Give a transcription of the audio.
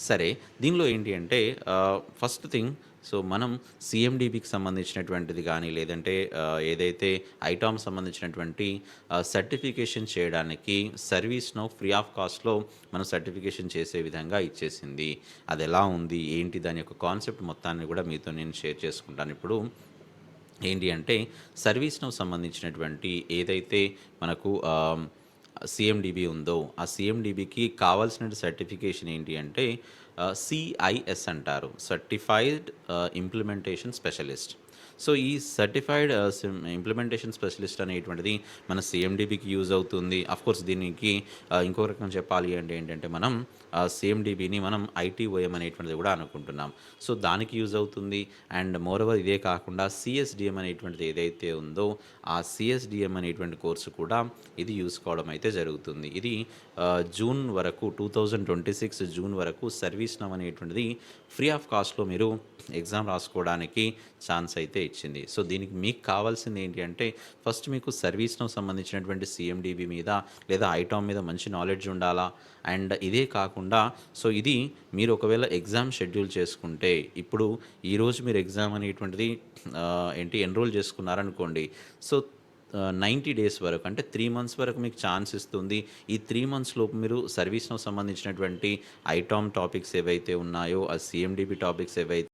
సరే. దీనిలో ఏంటి అంటే ఫస్ట్ థింగ్ సో, మనం సీఎండీబీకి సంబంధించినటువంటిది గానీ, లేదంటే ఏదైతే ఐటామ్ సంబంధించినటువంటి సర్టిఫికేషన్ చేయడానికి సర్వీస్ నౌ ఫ్రీ ఆఫ్ కాస్ట్‌లో మనం సర్టిఫికేషన్ చేసే విధంగా ఇచ్చేసింది. అదెలా ఉంది? ఏంటి? దాని యొక్క కాన్సెప్ట్ మొత్తాన్ని గూడా మీతో నేను షేర్ చేసుకుంటానిప్పుడు. ఏంటి అంటే, సర్వీస్ నౌ సంబంధించినటువంటి ఏదైతే మనకు సీఎండీబీ ఉందో, ఆ సీఎండీబీకి కావాల్సిన సర్టిఫికేషన్ ఏంటి అంటే సిఐఎస్ అంటారు. Certified implementation specialist. సో, ఈ సర్టిఫైడ్ ఇంప్లిమెంటేషన్ స్పెషలిస్ట్ అనేటువంటిది మన సీఎండీబీకి యూజ్ అవుతుంది. అఫ్‌కోర్స్ దీనికి ఇంకో రకంగా చెప్పాలి అంటే ఏంటంటే, మనం సీఎండీబీని మనం ఐటీఓఎం అనేటువంటిది కూడా అనుకుంటున్నాం. సో, దానికి యూజ్ అవుతుంది. అండ్ మోరోవర్ ఇదే కాకుండా సీఎస్‌డీఎం అనేటువంటిది ఏదైతే ఉందో, ఆ సీఎస్‌డీఎం అనేటువంటి కోర్సు కూడా ఇది యూజ్ కావడం అయితే జరుగుతుంది. ఇది జూన్ వరకు 2026 జూన్ వరకు సర్వీస్ నౌ అనేటువంటిది ఫ్రీ ఆఫ్ కాస్ట్‌లో మీరు ఎగ్జామ్ రాసుకోవడానికి ఛాన్స్ అయితే ఇచ్చింది. సో, దీనికి మీకు కావాల్సింది ఏంటి అంటే, ఫస్ట్ మీకు సర్వీస్ నౌ సంబంధించినటువంటి సీఎండీబీ మీద లేదా ఐటామ్ మీద మంచి నాలెడ్జ్ ఉండాలా. అండ్ ఇదే కాకుండా సో, ఇది మీరు ఒకవేళ ఎగ్జామ్ షెడ్యూల్ చేసుకుంటే, ఇప్పుడు ఈరోజు మీరు ఎగ్జామ్ అనేటువంటిది ఎన్రోల్ చేసుకున్నారనుకోండి. సో, 90 డేస్ వరకు అంటే 3 మంత్స్ వరకు మీకు ఛాన్స్ ఇస్తుంది. ఈ 3 మంత్స్ లోపు మీరు సర్వీస్ నౌ సంబంధించినటువంటి ఐటామ్ టాపిక్స్ ఏవైతే ఉన్నాయో, ఆ సీఎండీబీ టాపిక్స్ ఏవైతే